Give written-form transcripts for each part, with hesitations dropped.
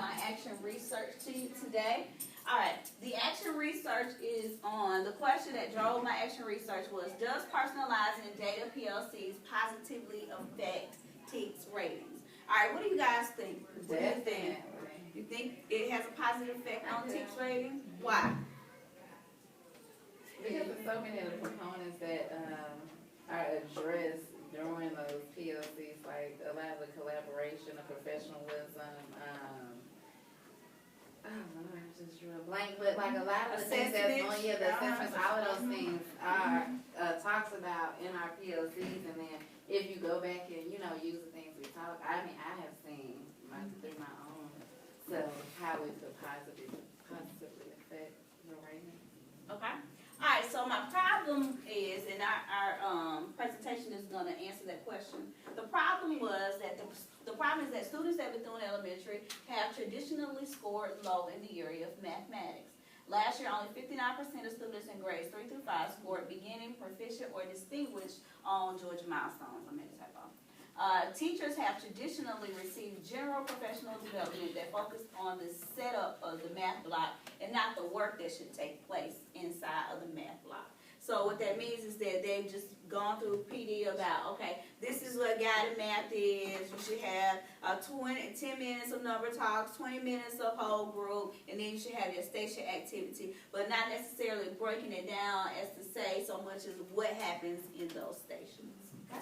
my action research to you today. All right, the action research is on, the question that drove my action research was, does personalizing data PLCs positively affect TEKS ratings? All right, what do you guys think? What do you think? You think it has a positive effect on TEKS rating? Why? Because of so many of the components that are addressed during those PLCs, like a lot of the collaboration, the professionalism, I just drew a blank, but like a lot of the things that's on here, the assessments, all of those things are talks about in our PLCs, and then if you go back and use the things we talk, I mean, I have seen through my own self how it could positively affect your rating. Okay. All right, so my problem is, and our presentation is going to answer that question. The problem was that the problem is that students at Bethune Elementary have traditionally scored low in the area of mathematics. Last year, only 59% of students in grades 3 through 5 scored beginning, proficient, or distinguished on Georgia milestones. I made a typo. Teachers have traditionally received general professional development that focused on the setup of the math block and not the work that should take place inside of the math block. So what that means is that they've just gone through PD about, okay, this is what guided math is. You should have 10 minutes of number talks, 20 minutes of whole group, and then you should have your station activity, but not necessarily breaking it down as to say so much as what happens in those stations. Okay?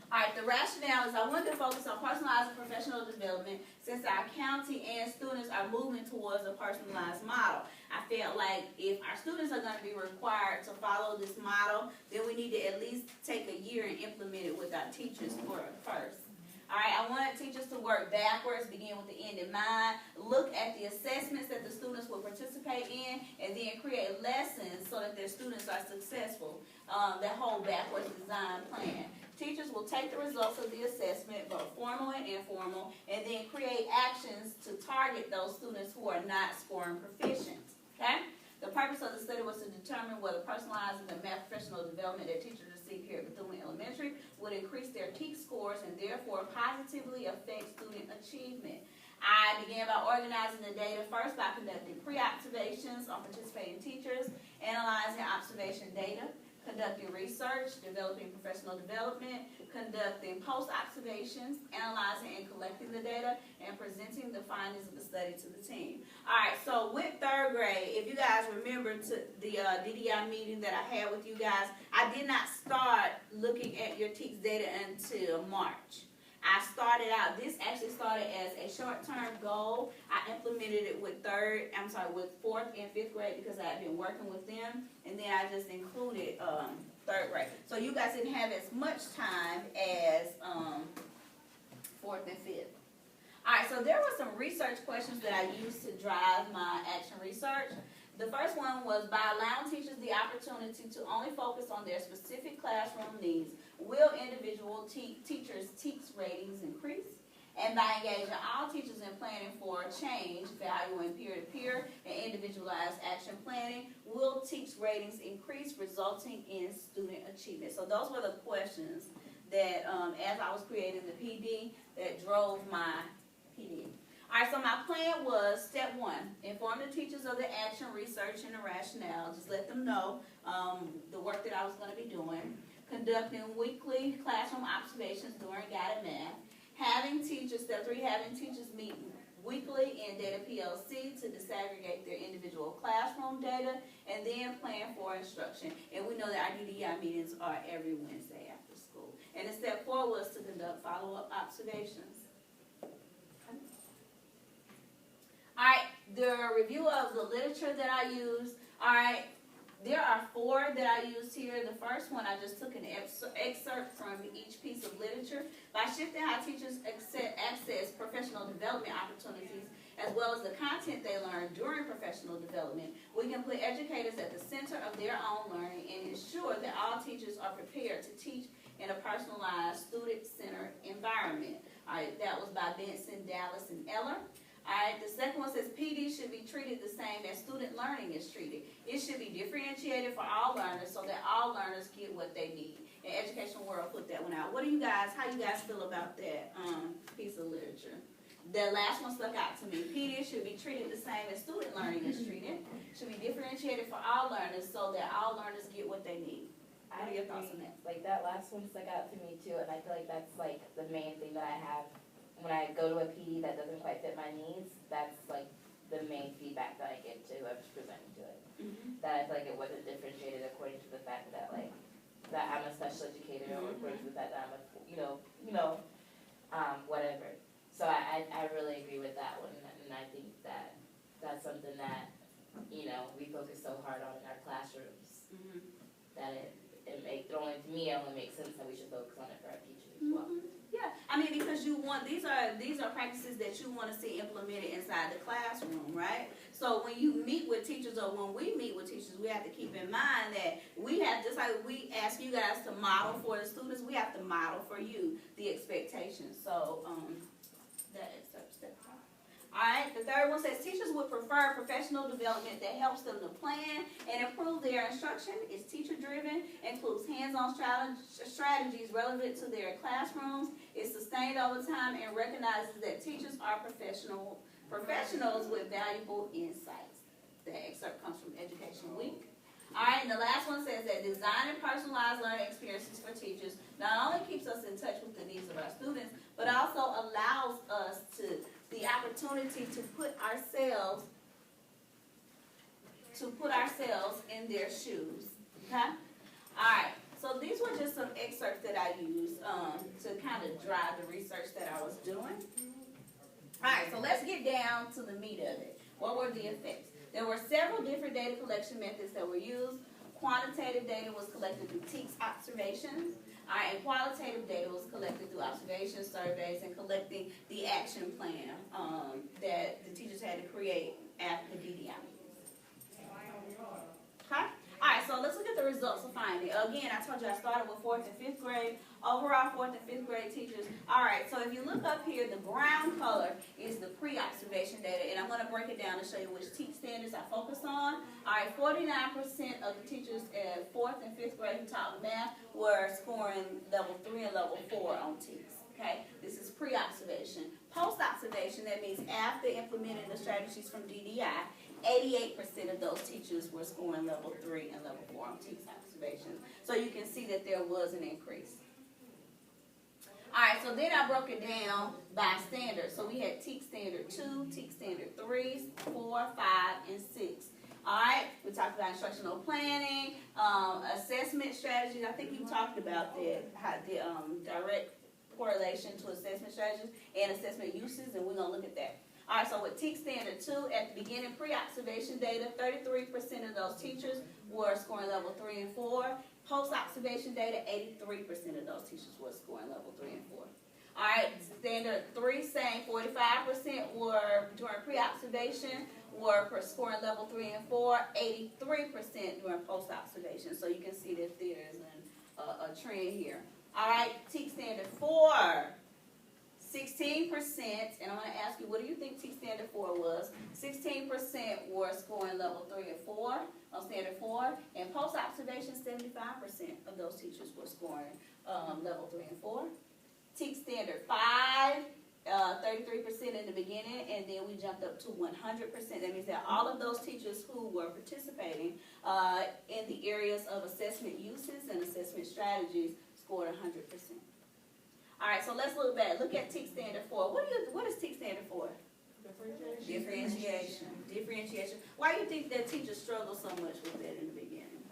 All right, the rationale is I wanted to focus on personalized professional development since our county and students are moving towards a personalized model. I felt like if our students are going to be required to follow this model, then we need to at least take a year and implement it with our teachers first. All right, I wanted teachers to work backwards, begin with the end in mind, look at the assessments that the students will participate in, and then create lessons so that their students are successful. That whole backwards design plan. Teachers will take the results of the assessment, both formal and informal, and then create actions to target those students who are not scoring proficient. Okay? The purpose of the study was to determine whether personalizing the math professional development that teachers receive here at Bethune Elementary would increase their TEKS scores and therefore positively affect student achievement. I began by organizing the data first by conducting pre-observations on participating teachers, analyzing observation data, conducting research, developing professional development, conducting post-observations, analyzing and collecting the data, and presenting the findings of the study to the team. All right, so with third grade, if you guys remember the DDI meeting that I had with you guys, I did not start looking at your TEKS data until March. I started out, this actually started as a short-term goal. I implemented it with with 4th and 5th grade because I had been working with them, and then I just included 3rd grade. So you guys didn't have as much time as 4th and 5th. All right, so there were some research questions that I used to drive my action research. The first one was, by allowing teachers the opportunity to only focus on their specific classroom needs, will individual teachers' TEKS ratings increase? And by engaging all teachers in planning for change, valuing peer-to-peer and individualized action planning, will TEKS ratings increase, resulting in student achievement? So those were the questions that, as I was creating the PD, that drove my PD. All right, so my plan was, step 1, inform the teachers of the action, research, and the rationale. Just let them know the work that I was going to be doing. Conducting weekly classroom observations during guided math. Step 3, having teachers meet weekly in data PLC to disaggregate their individual classroom data, and then plan for instruction. And we know that our DDI meetings are every Wednesday after school. And then step 4 was to conduct follow-up observations. All right, the review of the literature that I used. All right, there are 4 that I used here. The first one, I just took an excerpt from each piece of literature. By shifting how teachers access professional development opportunities, as well as the content they learn during professional development, we can put educators at the center of their own learning and ensure that all teachers are prepared to teach in a personalized, student-centered environment. All right, that was by Benson, Dallas, and Eller. All right, the second one says PD should be treated the same as student learning is treated. It should be differentiated for all learners so that all learners get what they need. And Education World put that one out. How you guys feel about that piece of literature? The last one stuck out to me. PD should be treated the same as student learning is treated. Should be differentiated for all learners so that all learners get what they need. What are your thoughts on that? Like that last one stuck out to me too, and I feel like that's like the main thing that I have when I go to a PD that doesn't quite fit my needs. That's like the main feedback that I give to whoever's presenting to it. That I feel like it wasn't differentiated according to the fact that like that I'm a special educator or according to the fact that I'm a whatever. So I really agree with that one, and I think that that's something that we focus so hard on in our classrooms that it only to me it only makes sense that we should focus on it for our teachers as well. Yeah, I mean, because you want these are practices that you want to see implemented inside the classroom, right? So when you meet with teachers or when we meet with teachers, we have to keep in mind that we have, just like we ask you guys to model for the students, we have to model for you the expectations. So that is step 5. All right, the third one says teachers would prefer professional development that helps them to plan and improve their instruction. It's teacher-driven, includes hands-on strategies relevant to their classrooms. It's sustained over time and recognizes that teachers are professionals with valuable insights. The excerpt comes from Education Week. All right, and the last one says that designing personalized learning experiences for teachers not only keeps us in touch with the needs of our students, but also allows us the opportunity to put ourselves in their shoes. Okay? Alright, so these were just some excerpts that I used to kind of drive the research that I was doing. Alright, so let's get down to the meat of it. What were the effects? There were several different data collection methods that were used. Quantitative data was collected through TEKS observations. And qualitative data was collected through observation surveys and collecting the action plan that the teachers had to create after the DDI. Okay? All right, so let's look at the results of finding. Again, I told you I started with 4th and 5th grade. Overall, 4th and 5th grade teachers. All right, so if you look up here, the brown color is the pre-observation data, and I'm going to break it down to show you which TEKS standards I focus on. All right, 49% of the teachers at 4th and 5th grade who taught math were scoring level 3 and level 4 on TEKS. Okay, this is pre-observation. Post-observation, that means after implementing the strategies from DDI, 88% of those teachers were scoring level 3 and level 4 on TEKS observations. So you can see that there was an increase. All right, so then I broke it down by standard. So we had TEKS standard 2, TEKS standard 3, 4, 5, and 6. All right, we talked about instructional planning, assessment strategies. I think you talked about that, how the direct correlation to assessment strategies and assessment uses, and we're going to look at that. All right, so with TEKS standard 2, at the beginning pre-observation data, 33% of those teachers were scoring level 3 and 4. Post-observation data, 83% of those teachers were scoring level 3 and 4. All right, standard 3 saying 45% were during pre-observation were scoring level 3 and 4, 83% during post-observation. So you can see that there's a trend here. All right, TEKS standard 4. 16%, and I'm going to ask you, what do you think TEKS standard 4 was? 16% were scoring level 3 and 4 on standard 4, and post-observation, 75% of those teachers were scoring level 3 and 4. TEKS standard 5, 33% in the beginning, and then we jumped up to 100%. That means that all of those teachers who were participating in the areas of assessment uses and assessment strategies scored 100%. All right, so let's look back. Look at TEKS standard 4. What is TEKS standard 4? Differentiation. Why do you think that teachers struggle so much with that in the beginning?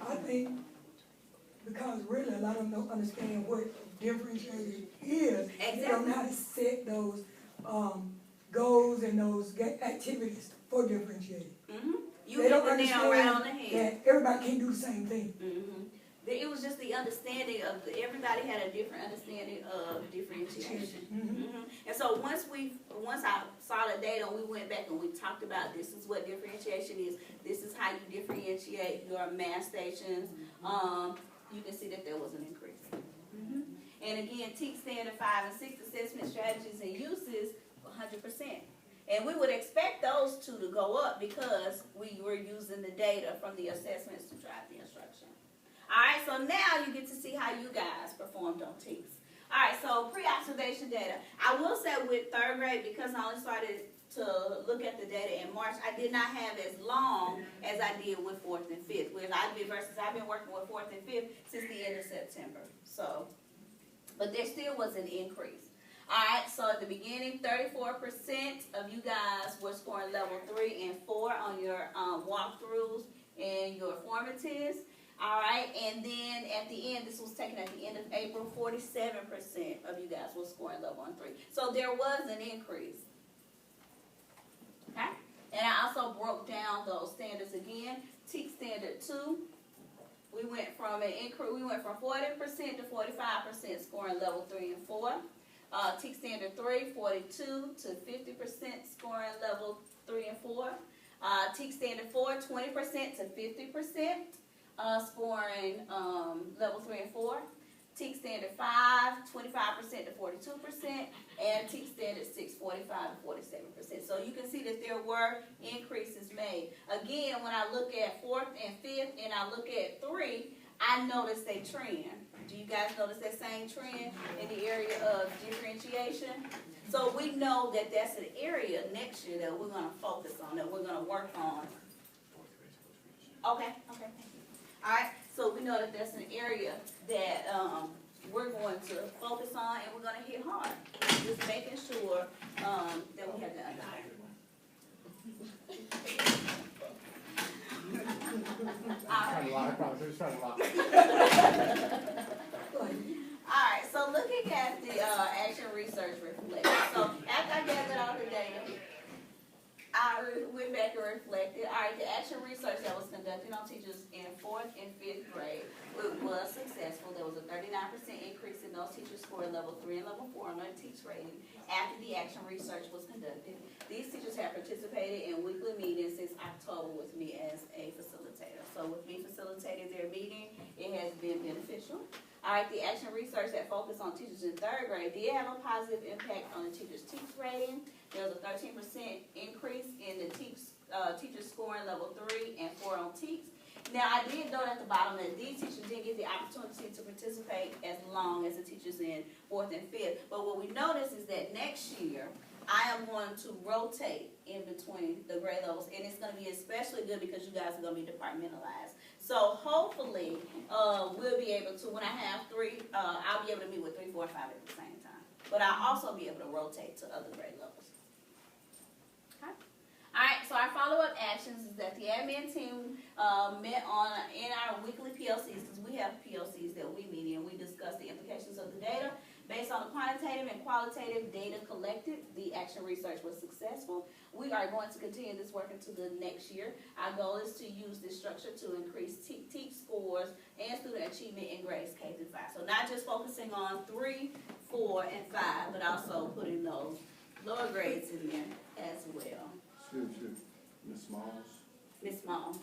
I think because really a lot of them don't understand what differentiation is. Exactly. They don't know how to set those goals and those activities for differentiating. You hit the nail right on the head. That everybody can't do the same thing. It was just the understanding of everybody had a different understanding of differentiation. And so once I saw the data, we went back and we talked about this is what differentiation is. This is how you differentiate your math stations. You can see that there was an increase. And again, TEKS standard 5 and 6 assessment strategies and uses 100%. And we would expect those two to go up because we were using the data from the assessments to drive the instruction. All right, so now you get to see how you guys performed on TEKS. Alright, so pre-observation data. I will say with third grade, because I only started to look at the data in March, I did not have as long as I did with fourth and fifth. I've been working with fourth and fifth since the end of September. So, but there still was an increase. Alright, so at the beginning, 34% of you guys were scoring level 3 and 4 on your walkthroughs and your formatives. Alright, and then at the end, this was taken at the end of April, 47% of you guys were scoring level 1 3. So there was an increase. Okay? And I also broke down those standards again. TEAC standard 2, we went from 40% to 45% scoring level 3 and 4. TEAC standard 3, 42 to 50% scoring level 3 and 4. TEAC standard 4, 20% to 50% scoring level 3 and 4. TEAC standard 5, 25% to 42%, and TEAC standard 6, 45 to 47%. So you can see that there were increases made. Again, when I look at 4th and 5th, and I look at 3, I noticed a trend. Do you guys notice that same trend in the area of differentiation? So we know that that's an area next year that we're going to focus on, that we're going to work on. Okay. Thank you. All right. So we know that that's an area that we're going to focus on, and we're going to hit hard. Just making sure that we have done that. Alright, so looking at the action research reflection. So after I gathered all the data, I went back and reflected. Alright, the action research that was conducted on teachers in 4th and 5th grade was successful. There was a 39% increase in those teachers scoring level 3 and level 4 on their TEAC rating after the action research was conducted. These teachers have participated in weekly meetings since October with me as a facilitator. So with me facilitating their meeting, it has been beneficial. Alright, the action research that focused on teachers in 3rd grade did have a positive impact on the teachers' TEAC rating. There was a 13% increase in the teachers scoring level 3 and 4 on TEAC. Now, I did note at the bottom that these teachers didn't get the opportunity to participate as long as the teachers in 4th and 5th. But what we noticed is that next year, I am going to rotate in between the grade levels, and it's going to be especially good because you guys are going to be departmentalized. So hopefully, we'll be able to, when I have 3, I'll be able to meet with 3, 4, 5 at the same time. But I'll also be able to rotate to other grade levels. Okay? Alright, so our follow-up actions is that the admin team met in our weekly PLCs, because we have PLCs that we meet in. We discuss the implications of the data. Based on the quantitative and qualitative data collected, the action research was successful. We are going to continue this work into the next year. Our goal is to use this structure to increase TEAC scores and student achievement in grades K through 5. So not just focusing on 3, 4, and 5, but also putting those lower grades in there as well. Excuse me, Miss Smalls. Miss Small.